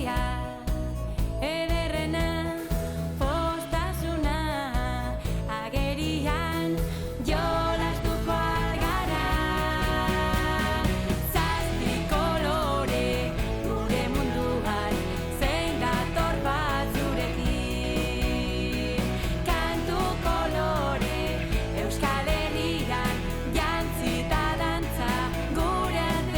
dira ederrena postasuna agerian jolastuko algara. Zazpi kolore gure munduan zein dator bat zurekin. Kantu kolore Euskal Herrian jantzi eta dantza gure artean.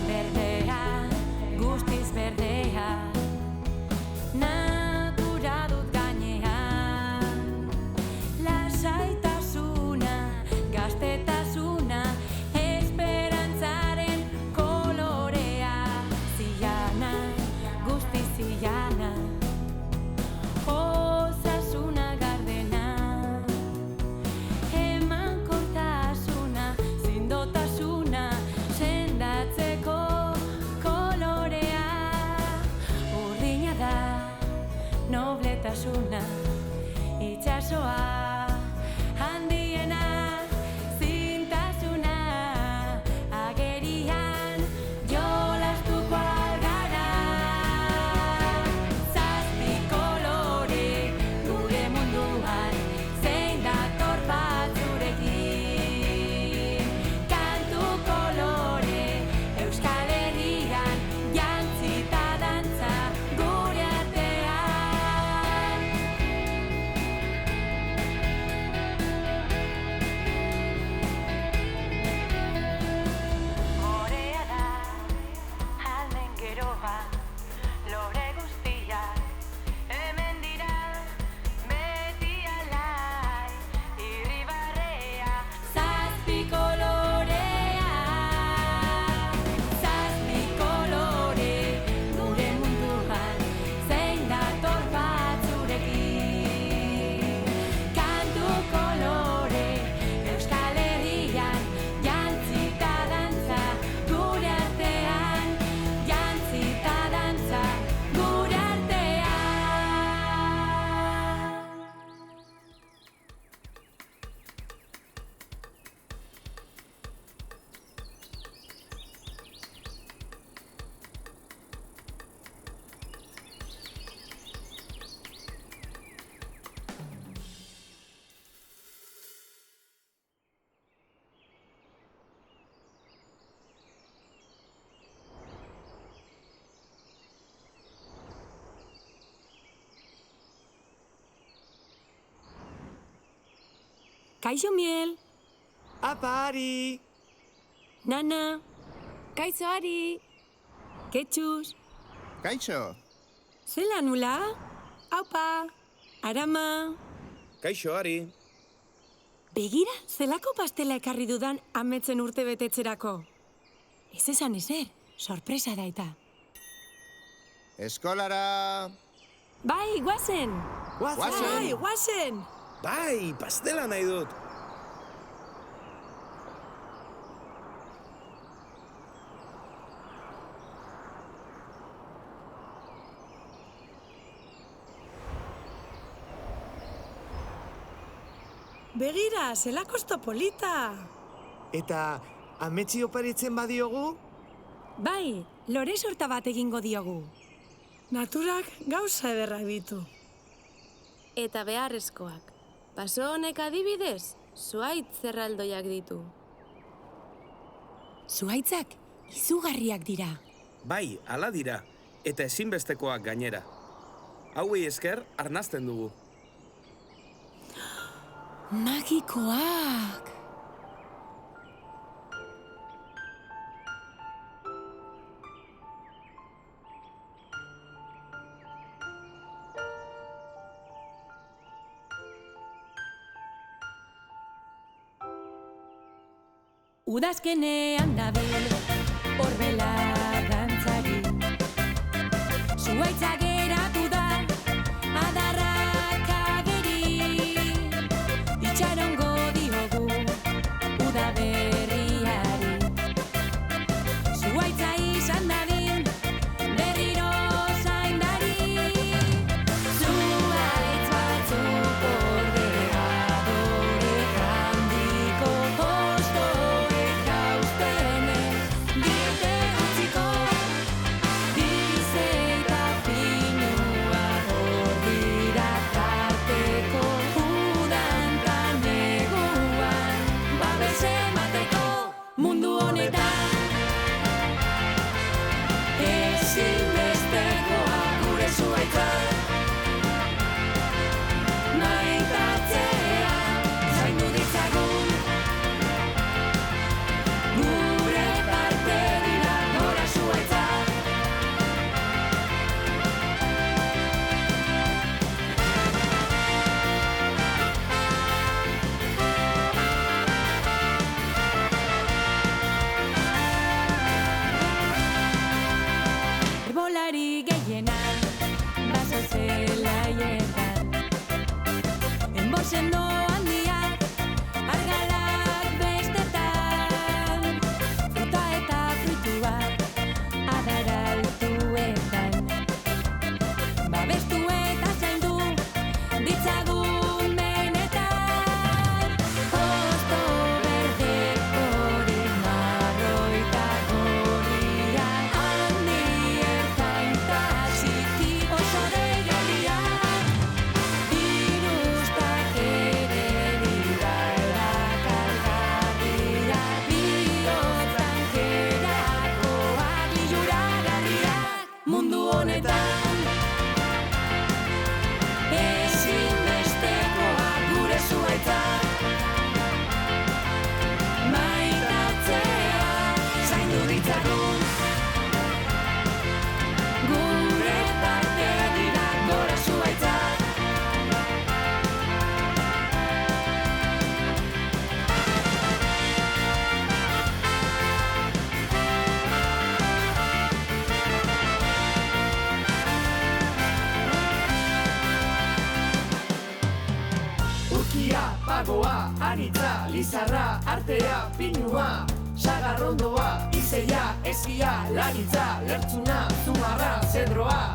Berdea, guztiz berdea, natura dut gainean. Lasaitasuna, gaztetasuna, esperantzaren kolorea. Zilana, guztiz zilana, osasuna gardena. Emankortasuna, zindotasuna, sendatzeko kolorea. Urdina da, nobletasuna, itxasoa handiena. Zintasuna agerian jolastuko algara. Zazpi kolore gure munduan zein dator bat zurekin. Kantu kolore Euskal Herrian jantzi eta dantza gure artean. Morea da almen geroa, lore guztiak hemen dira, beti alai irribarrea. Zazpi kolorea, zazpi kolore gure munduan zein dator bat zurekin. Kantu kolore Euskal Herrian jantzi eta dantza gure artean. Jantzi eta dantza gure artean. Kaixo Miel, Apari! Nana, kaixo Ari, Ketxuz, Kaixo, zela nula, aupa, Arama. Kaixo, Ari. Begira, zelako pastela ekarri dudan ametzen urte betetzerako. Ez esan ezer, sorpresa da eta. eskolara! Bai, guazen! Guazen! Bai, guazen! Bai, pastela nahi dut. Begira, zelakosto polita! Eta ametsi oparitzen badiogu? Bai, lore sorta bat egingo diogu. Naturak gauza ederrak ditu. Eta beharrezkoak. Paso honek adibidez, zuhaitz zerraldoiak ditu. Zuhaitzak izugarriak dira. Bai, hala dira. Eta ezinbestekoak gainera. Hauei esker arnazten dugu. Magikoak! Udazkenean dabil, orbela dantzari. Zuhaitza geratu da, adarrak ageri. Itxarongo diogu, uda berriari. Zuhaitza izan dadin, berriro zaindari. Zuhaitz batzuk ordea adore sendo handiak, argalak bestetan, fruta eta fruituak, adar altuetan. Babestu eta zaindu ditzagun benetan. Hosto berde hori marroita gorria, handi ertainta txiki oso deigarria. Birustak ere dira erakargarria, bihotzan kerakoak liluragarriak. Mundu honetan ezinbestekoak gure zuaitzak, maitatzea zaindu ditzagun, gure parte dira gure zuaitzak. Urkia, pagoa, anitza, lizarra, artea, pinua, sagarrondoa, izeia, eskia, lanitza, lertzuna, zumarra, zedroa,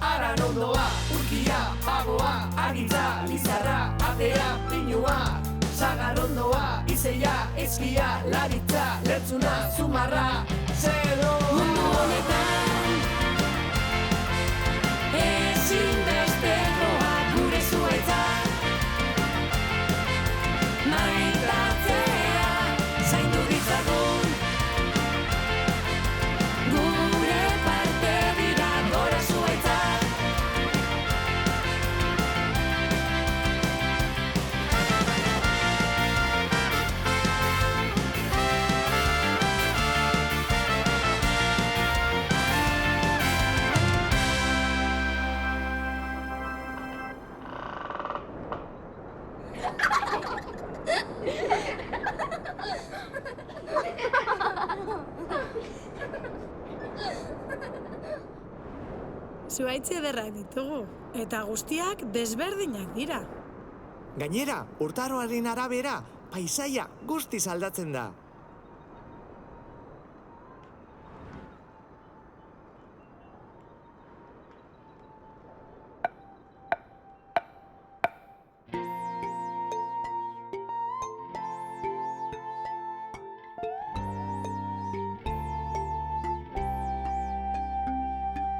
aranondoa, urkia, pagoa, anitza, lizarra, artea, pinua, sagarrondoa, izeia, eskia, lanitza, lertzuna, zumarra, zedroa. Mundu honetan ezinbestekoak gure zuaitzak, maitatzea zaindu ditzagun, gure parte dira gure zuaitzak. Zuaitz ederrak ditugu, eta guztiak desberdinak dira. Gainera, urtaroaren arabera, paisaia guztiz aldatzen da.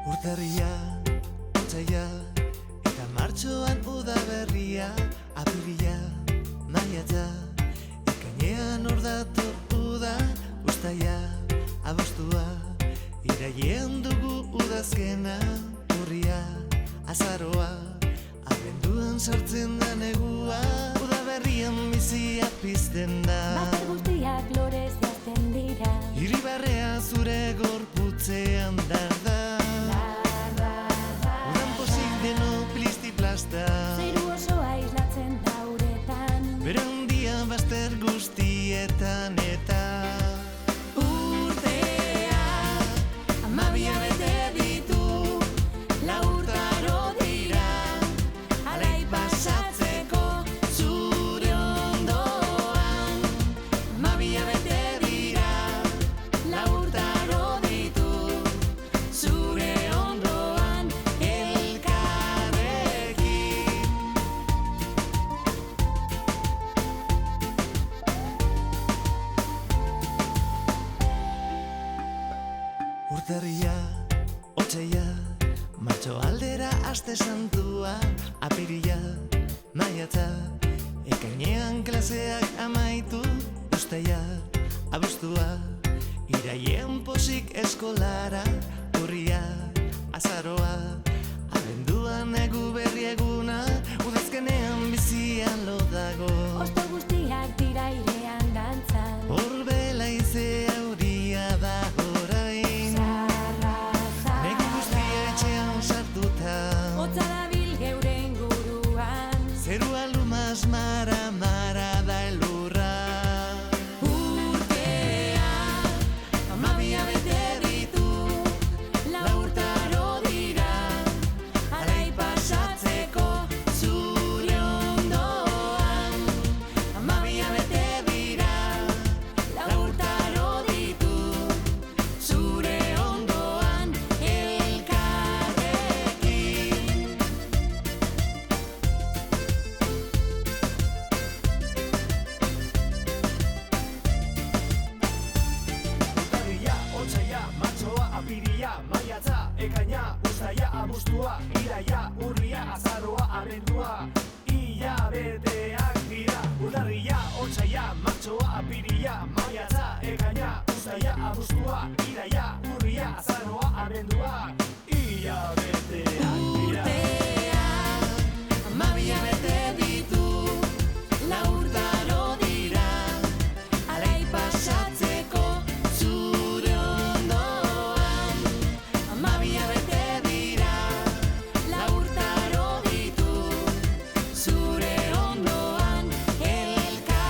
Urtarria, otsaila, eta martxoan udaberria, apirila, maiatza, ekainean urdatu uda, uztaila, abostua, irailean dugu udazkena, urria, azaroa, abenduan sartzen da negua, udaberrian bizia pizten da. Bazter guztiak lorez jazten dira, Iribarrea zure gorputzean darda. Udan pozik deno plisti-plasta, zeru osoa islatzen da uretan. bere handia bazter guztietan eta Urtea, 12 bete ditu, lau urtaro dira, alai pasatzeko zure ondoan. 12 bete dira, lau urtaro ditu, zure ondoan elkarrekin. urtarria, otsaila, martxo aldera aste santua, apirila, maiatza, ekainean klaseak amaitu, uztaila, abostua, irailean pozik eskolara, urria, azaroa, abenduan egu berri eguna, udazkenean bizian lo dago. Osto guztiak dira irean dantzan, Horbela izea euria da orain, negu guztia etxean sartuta, hotza dabil geure inguruan. zerua lumaz mara da elurra. Urtea, 12 bete ditu, lau urtaro dira, alai pasatzeko zure ondoan. abuztua, iraia, urria, azaroa, abendua. Ilabeteak dira, urtarria, otsaila, martxoa, apiria, maiatza, ekaina, uztaila, abuztua, iraia, urria, azaroa, abendua. Ilabeteak dira. Amabia bete ditu, lau urtaro dira, alai pasatzeko zure ondoan. Amabia bete dira, lau urtaro ditu, zure ondoan elkarrekin.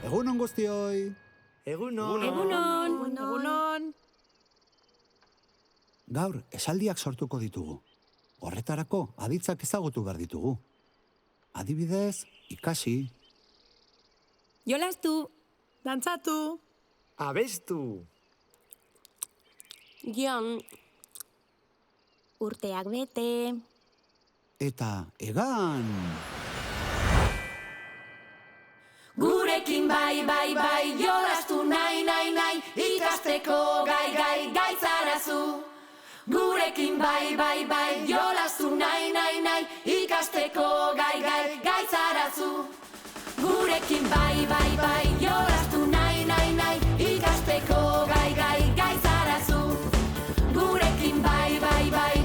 Egunon guztioi. Egunon. Egunon. Gaur, esaldiak sortuko ditugu. Horretarako, aditzak ezagutu behar ditugu. Adibidez, ikasi. Jolastu. Dantzatu. Abestu. Jon, Urteak bete. Eta egan. Gurekin bai, jolastu nahi, ikasteko gai, zarazu. Gurekin bai, jolastu nahi, ikasteko gai, zarazu. Gurekin bai, jolastu nahi, ikasteko gai, zarazu. Gurekin bai,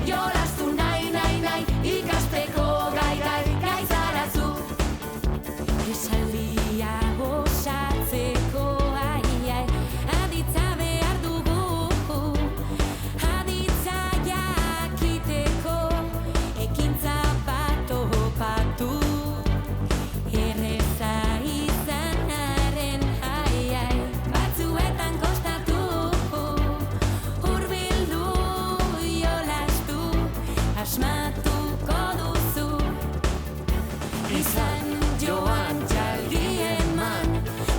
jolastu nahi, ikasteko gai, zarazu. esaldia osatzeko aiai, aditza behar dugu, aditza jakiteko, ekintza bat opatu, erreza izanaren aiai, batzuetan kostatu, hurbildu jolastu, asmatuko duzu, izan joan jaldi eman,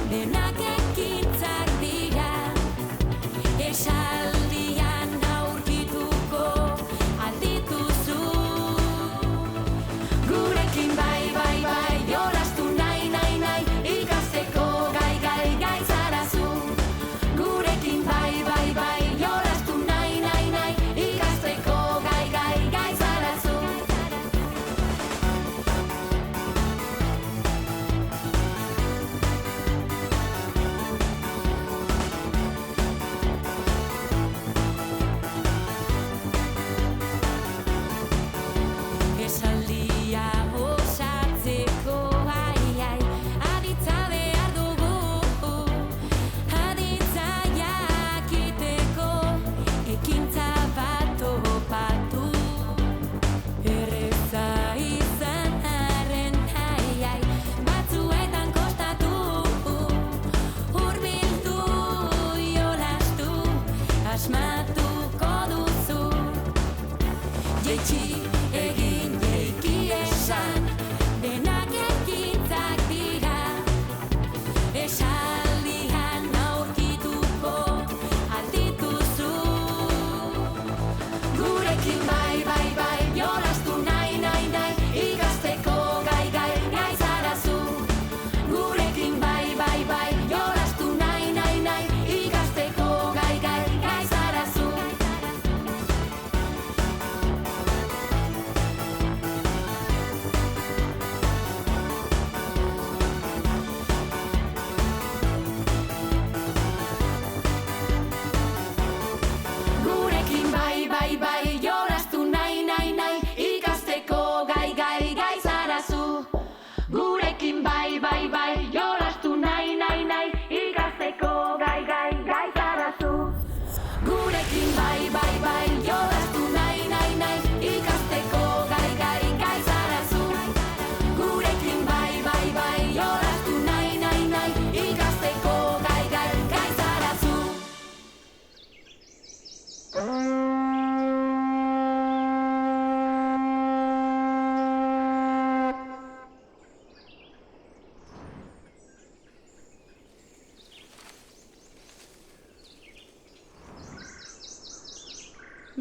denak ekintzak dira, esaldian aurkituko aldituzu. Gurekin bai, jolastu nahi, ikasteko gai, zarazu. Gurekin bai, jolastu nahi, ikasteko gai, zarazu. Esaldia osatzeko aiai, aditza behar dugu, aditza jakiteko, ekintza bat opatu, erreza izanaren aiai, batzuetan kostatu, hurbildu jolastu, asmatuko duzu. Jeitsi egin jeiki esan, denak ekintzak dira, esaldian aurkituko aldituzu. Gurekin bai, jolastu nahi, ikasteko gai, zarazu. Gurekin bai, jolastu nahi, ikasteko gai, zarazu. Gurekin bai, jolastu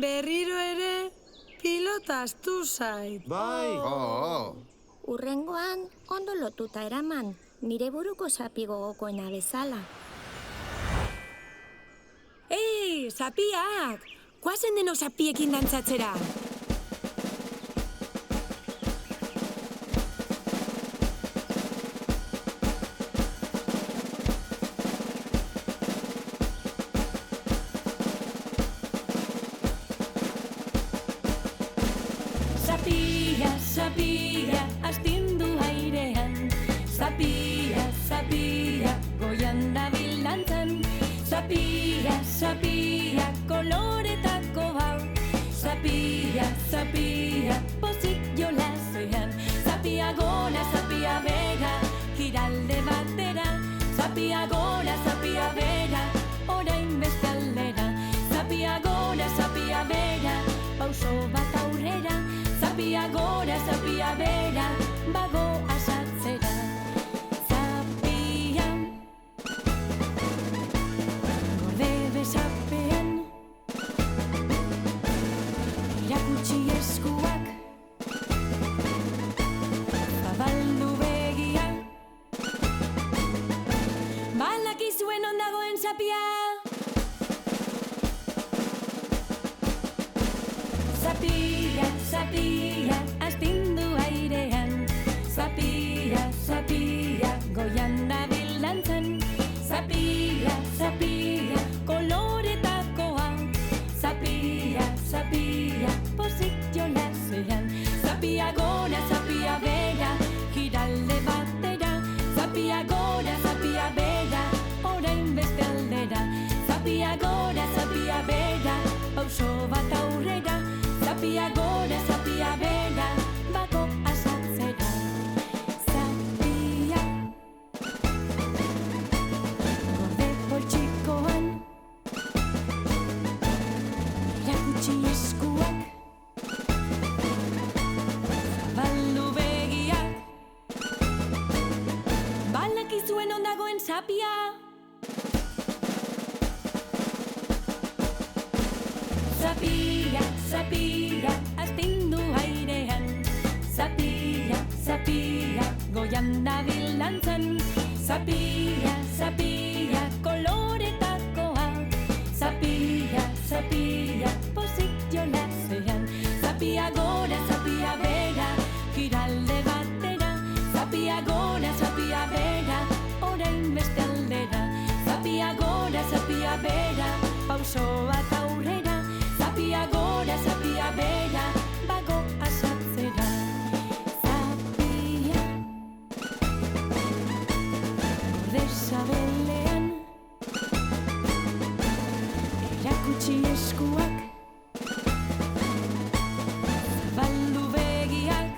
Berriro ere pilota astu zait. Bai. Oh, Urrengoan ondo lotuta eraman, nire buruko zapi gogokoena bezala. Ei, zapiak! Guazen denok zapiekin dantzatzera. Zapia, zapia, astindu airean. Zapia, zapia, goian dabil dantzan. Zapia, zapia, koloretako hau. Zapia, zapia, pozik jolasean. Zapia gora, zapia bera, kiralde batera. Zapia gora, zapia bera, orain beste aldera. Zapia gora, zapia bera, pauso bat aurrera. Zapia gora, zapia bera, bago asatzera. Zapia, gorde besapean, irakutsi eskuak, zabaldu begiak. Balakizuen ondagoen zapia. Zapia, zapia, astindu airean. Zapia, zapia, goian dabil dantzan. Zapia, zapia, koloretakoa. Zapia, zapia, pozik jolasean. Zapia gora, zapia bera, kiralde batera. Zapia gora, zapia bera, orain beste aldera. Zapia gora, zapia bera, pauso bat aurrera. Zapia gora, zapia bera, bago asatzera. Zapia, gorde poltsikoan, irakutsi eskuak, zabaldu begiak. Balakizuen ondagoen zapia. Zapia, zapia, astindu airean. Zapia, zapia, goian dabil dantzan. Zapia, zapia, koloretakoa. Zapia, zapia, pozik jolasean. Zapia gora, zapia bera, kiralde batera. Zapia gora, zapia bera, orain beste aldera. Zapia gora, zapia bera, pauso bat aurrera. Zapia gora, zapia bera, bago asatzera. Zapia, gorde sabelean, erakutsi eskuak, zabaldu begiak.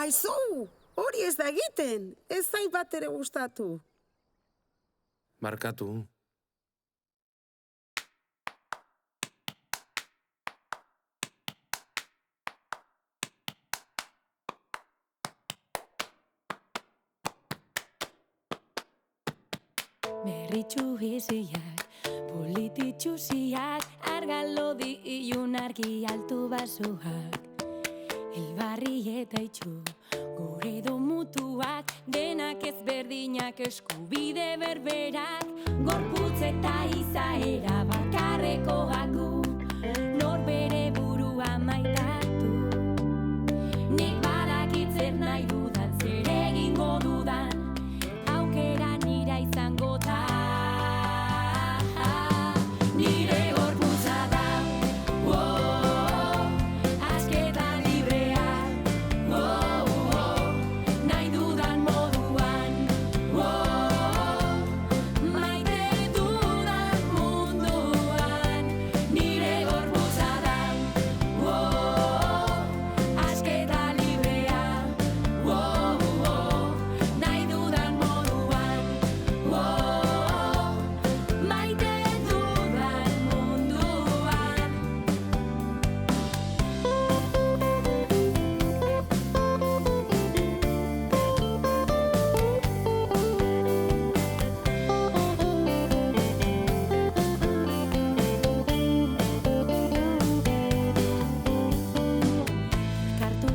Aizu, hori ez da egiten, ez zait bat ere gustatu. Markatu. Berritxu iziak, polititxuziak, argalodi ilun argi altu basuak. Elbarri eta itxu, gure mutuak, denak ezberdinak eskubide berberak, gorputz eta izaera bakarrekoak gu, nor bere burua maitatu. Nik badakit zer nahi dudan, zer egingo dudan, aukera nira izango da. Nire gorputza da, asketa librea, nahi dudan moduan, maite dudan munduan. Nire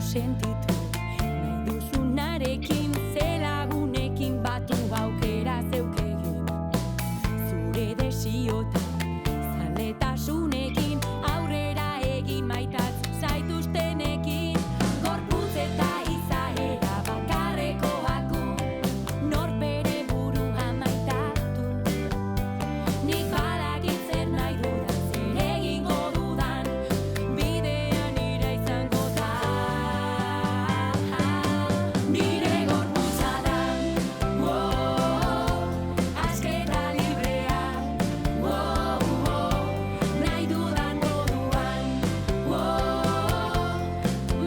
sentitu nahi duzunarekin, zelagunekin batu aukera zeukegin. Zure desiotan, zaletasunekin, aurrera egin maitatzu zaituztenekin. Gorputz eta izaera bakarrekoaku, norbere burua maitatu. Nik badakit zer nahi dudan, zer egingo dudan, bidean nire izango da. Nire gorputza da, asketa librea, nahi dudan moduan,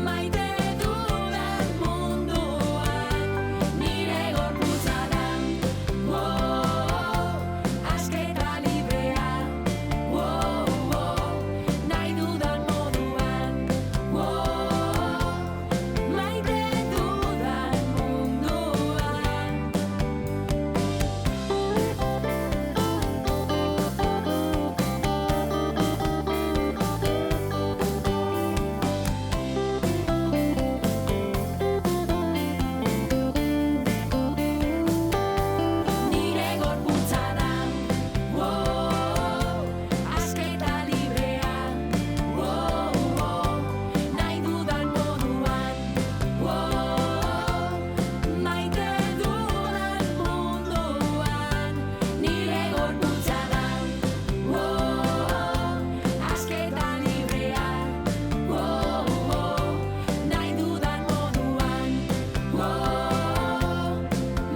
maite dudan munduan. Nire gorputza da, asketa librea, nahi dudan moduan, maite dudan munduan. Nire gorputza da, asketa librea, nahi dudan moduan, maite dudan munduan. Nire gorputza da, asketa librea, nahi dudan moduan,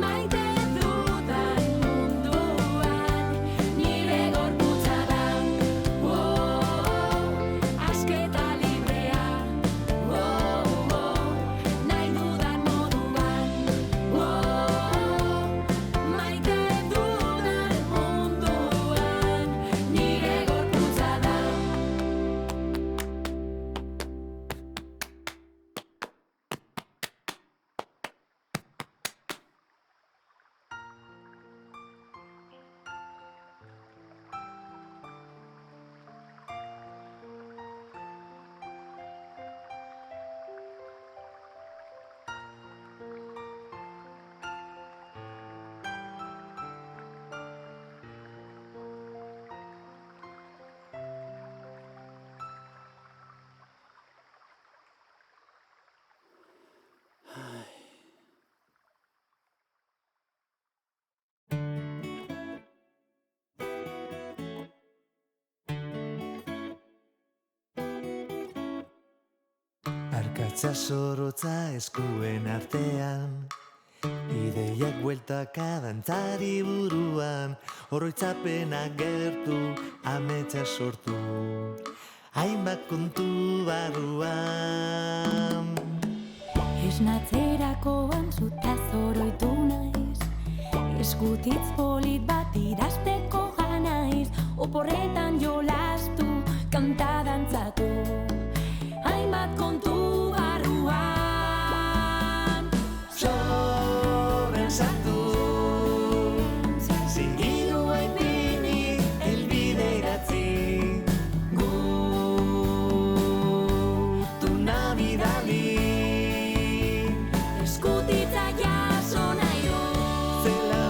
maite dudan munduan. Nire gorputza da, asketa librea, nahi dudan moduan, maite dudan munduan. Nire gorputza da. Arkatza zorrotza eskuen artean, ideiak bueltaka dantzari buruan, oroitzapenak gertu, ametsa sortu, hainbat kontu barruan. Esnatzerakoan zutaz oroitu naiz, eskutitz polit bat idazteko ganaiz, oporretan jolastu, kanta dantzatu, hainbat kontu barruan. Sobren sartu, zigilua ipini, helbide idatzi, gutuna bidali, Eskutitza jaso nahi du, zela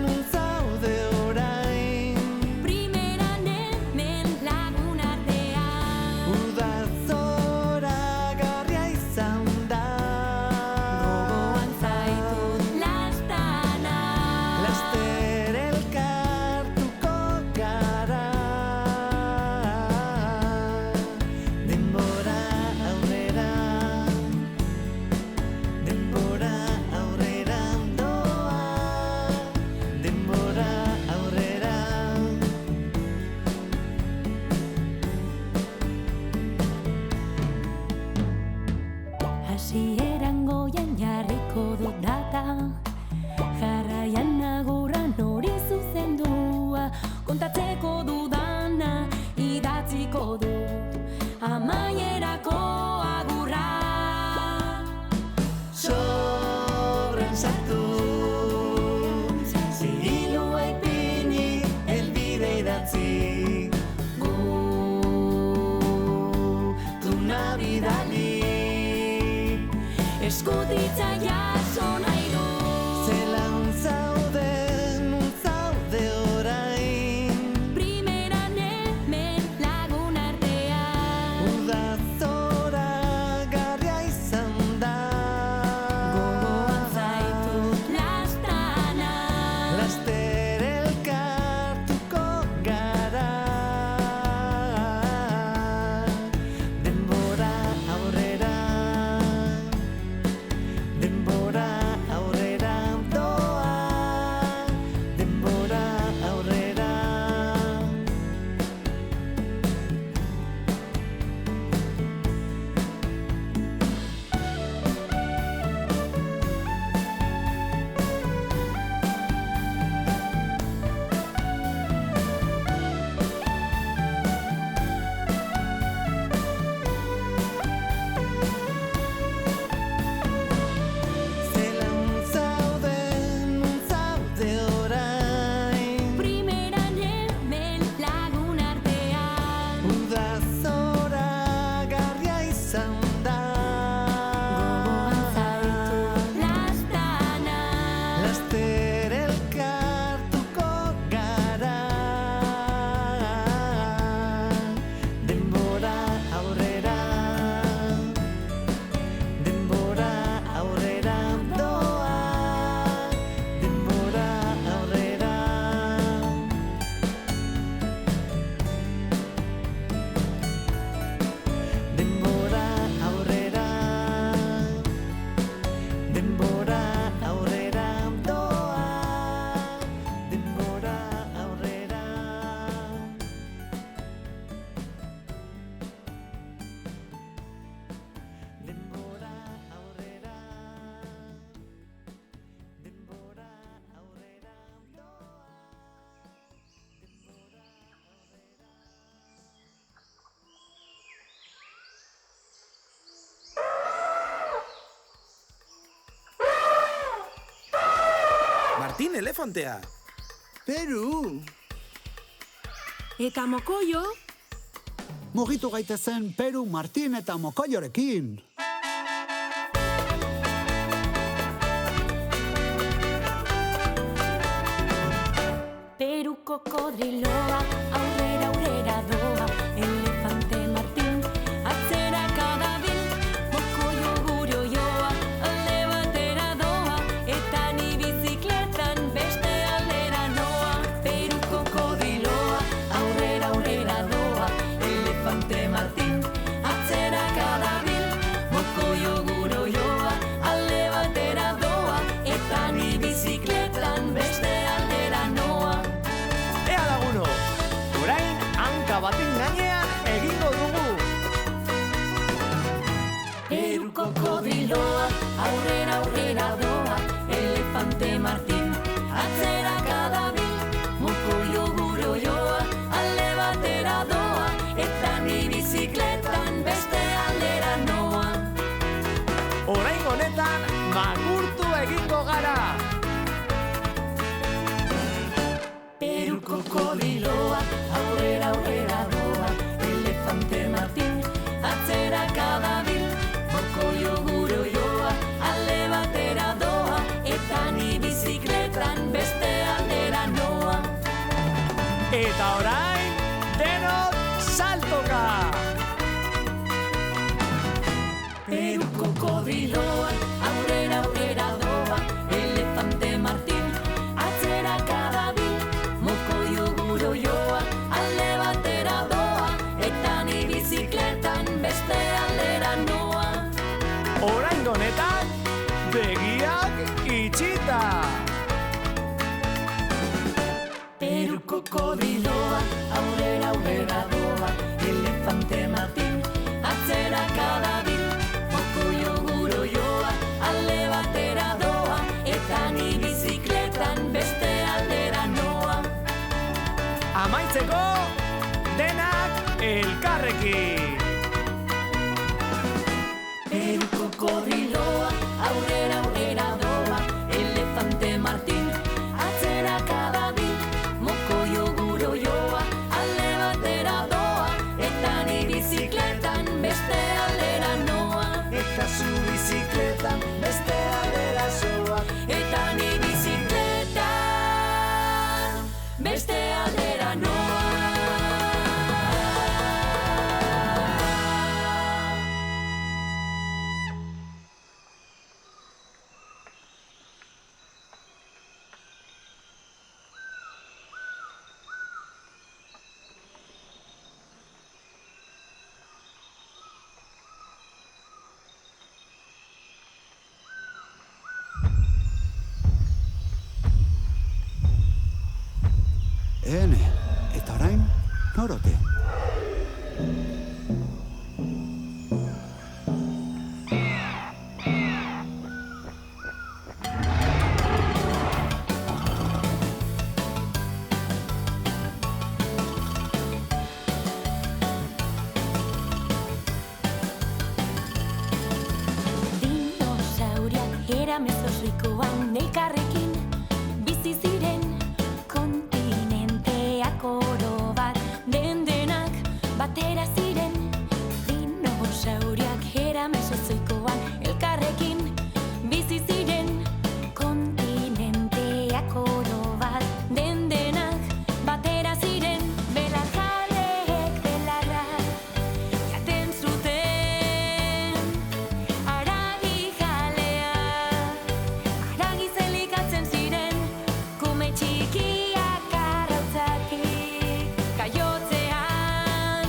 untzaude orain, primeran hemen lagun artean. udazora garria izan da, Gogoan zaitut lastana, laster elkartuko gara. Denbora aurrera doa, denbora aurrera. hasieran goian jarriko dut data, jarraian agurran hori zuzendua, kontatzeko dudana idatziko dut, amaierako agurra. Sobren sartu, zigilua ipini, helbide idatzi, gutuna bidali. eskutitza jaso nahi du. Zelan zaude, nun zaude orain, Primeran hemen lagun artean, uda zora garria izan da. gogoan zaitut lastana. Laster elkartuko gara. Denbora aurrera, denbora aurrera doa, denbora aurrera. Zelan zaude, nun zaude orain, Primeran hemen lagun artean, uda zora garria izan da. gogoan zaitut lastana. Laster elkartuko gara. Denbora aurrera, denbora aurrera doa, denbora aurrera. Denbora aurrera, denbora aurrera doa, denbora aurrera. Denbora aurrera, denbora aurrera doa, denbora aurrera. Martin elefantea. Peru! Eta mokoio, Mugitu gaitezen Peru, Martin eta Mokoiorekin. Peru kokodriloa, aurrera aurrera doa, elefante Martin, atzera kadabil, mokoio gure oioa, alde batera doa, eta ni bizikletan beste aldera noa. Peru kokodriloa, aurrera aurrera doa, elefante Martin, atzera kadabil, mokoio gure oioa, alde batera doa, eta ni bizikletan beste aldera noa. Ea laguno, orain hanka baten gainean egingo dugu. Peru kokodriloa, aurrera aurrera doa, elefante Martin, atzera kadabil, mokoio gure oioa, alde batera doa, eta ni bizikletan beste aldera noa. Orain honetan makurtu egingo gara. Peru kokodriloa, aurrera aurrera doa, elefante Martin, atzera kadabil, mokoio gure oioa, alde batera doa, eta ni bizikletan beste aldera noa. Eta orain, denok saltoka! Peru kokodriloa, aurrera aurrera doa, elefante Martin, atzera kadabil, mokoio gure oioa, alde batera doa, eta ni bizikletan beste aldera noa. Orain honetan, begiak itxita! Peru kokodriloa, aurrera aurrera doa, elefante Martin, atzera kadabil, mokoio gure oioa, alde batera doa, eta ni bizikletan beste aldera noa. Amaitzeko, denak elkarrekin! Peru kokodriloa, aurrera aurrera doa, elefante Martin, atzera kadabil, mokoio gure oioa, alde batera doa, eta ni bizikletan beste aldera noa. Eta zu bizikletan norote. Dinosauriak era mesozoikoan elkarrekin bizi ziren kontinenteak oro bat denak batera ziren. Dinosauriak era mesozoikoan elkarrekin bizi ziren kontinenteak oro bat denak batera ziren. Belarjaleek belarra jaten zuten, haragi jalea haragi zelikatzen ziren, kume txikiak arrautzatik kaiotzean,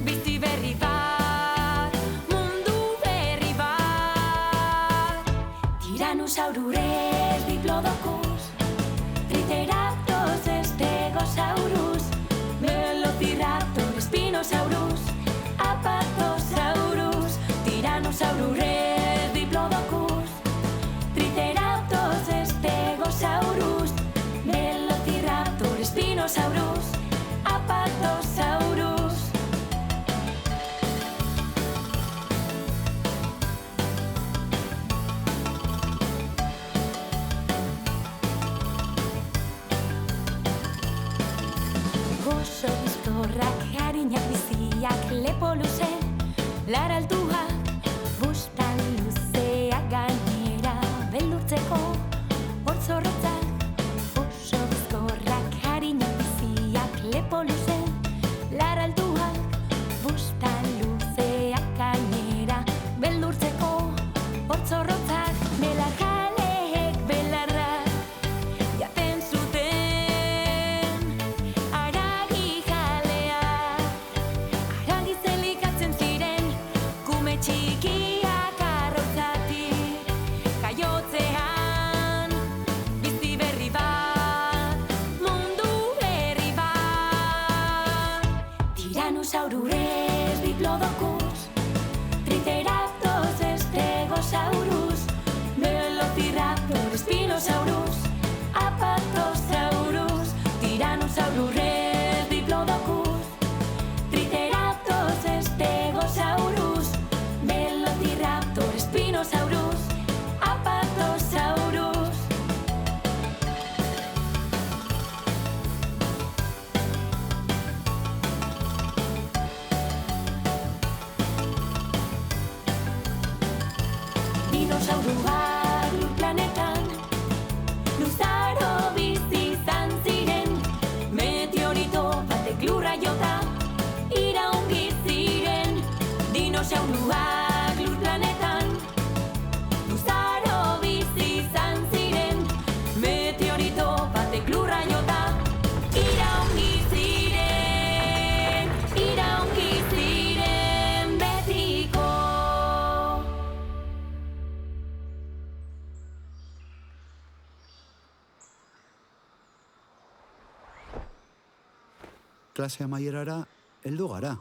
bizi berri bat, mundu berri bat. Tyrannosaurus, Diplodocus, Triceratops, Stegosaurus, Velociraptor, Spinosaurus, Apatosaurus. Tyrannosaurus, Diplodocus, Triceratops, Stegosaurus, Velociraptor, Spinosaurus, Apatosaurus. Oso bizkorrak, harinak biziak, lepo luze, lar altuak, bustan luzeak gainera beldurtzeko hortzorrotzak. Oso bizkorrak, harinak biziak, lepo luze, lar altuak, bustan luzeak gainera beldurtzeko hortzorrotzak. Belarjaleek belarra jaten zuten, haragi jalea haragi zelikatzen ziren, kume txikiak arrautzatik kaiotzean, bizi berri bat, mundu berri bat. Tyrannosaurus, Diplodocus, Triceratops, Stegosaurus, Velociraptor, Spinosaurus, Apatosaurus. Tyrannosaurus, Diplodocus, Triceratops, Stegosaurus, Velociraptor, Spinosaurus, Apatosaurus. Dinosauruak lur planetan luzaro bizi izan ziren, meteorito batek lurra jota iraungi ziren. Dinosauruak lur planetan luzaro bizi izan ziren, meteorito batek lurra jota iraungi ziren betiko. Klase amaierara heldu gara.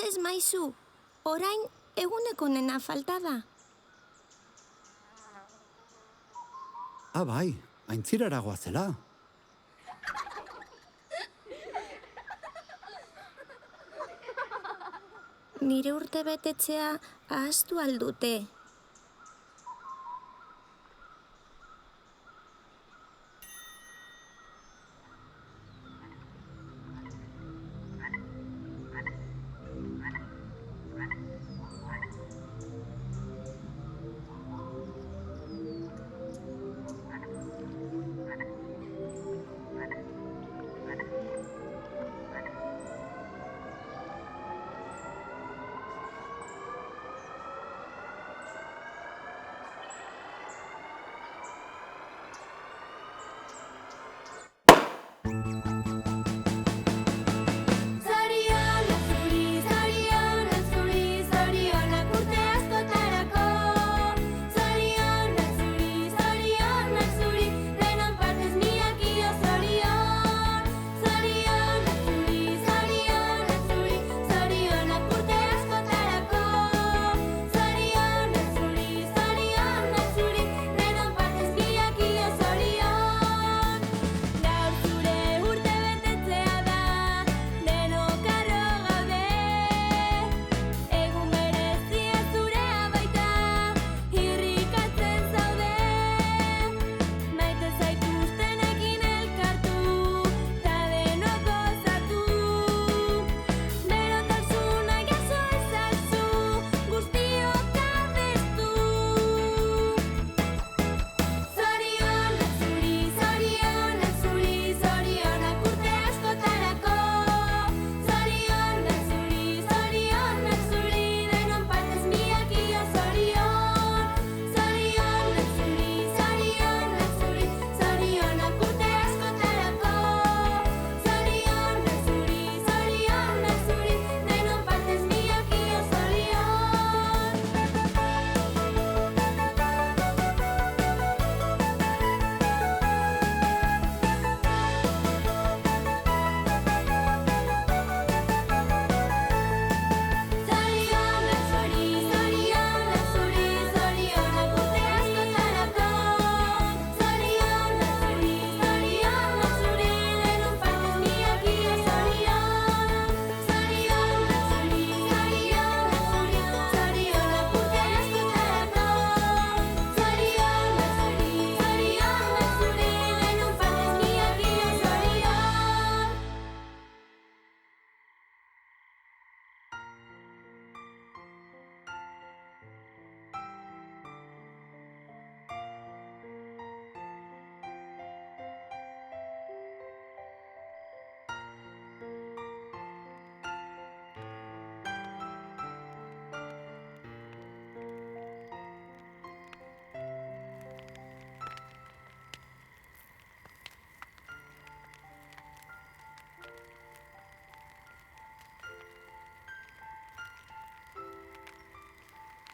Ez maizu, orain eguneko nena falta da. Bai, aintzirara goazela. Nire urte betetzea ahaztu aldute.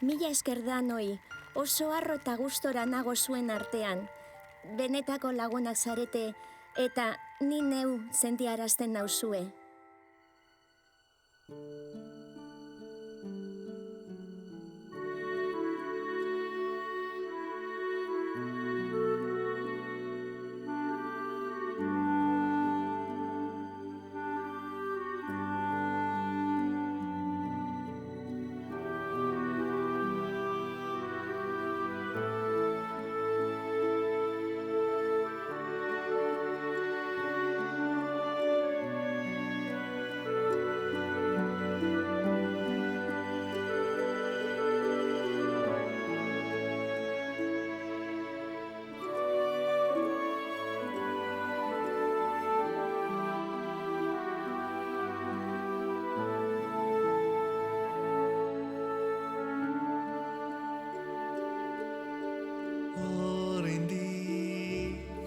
Mila esker danoi, oso harro eta gustora nago zuen artean. Benetako lagunak zarete eta ni neu sentiarazten nauzue.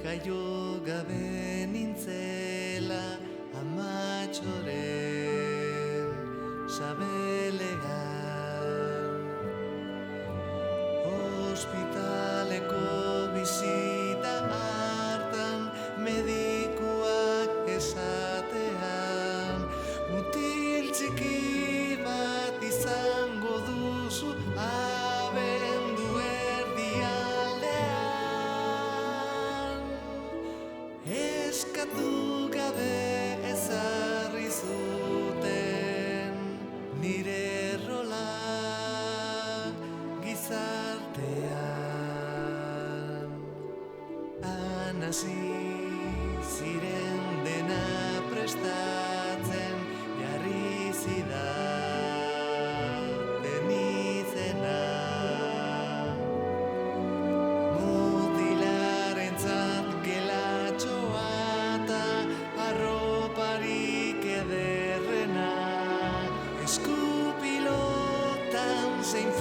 Jaio gabe nintzela amatxoren sabelean. Hospitaleko bizita hartan medikuak esatean, mutil txiki bat izango duzu abendu erdialdean. Eskatu gabe ezarri zuten nire rola gizartean. Han hasi ziren dena prestatzen, jarri zidaten izena. Mutilarentzat gelatxoa eta arroparik ederrena, eskupilotan zein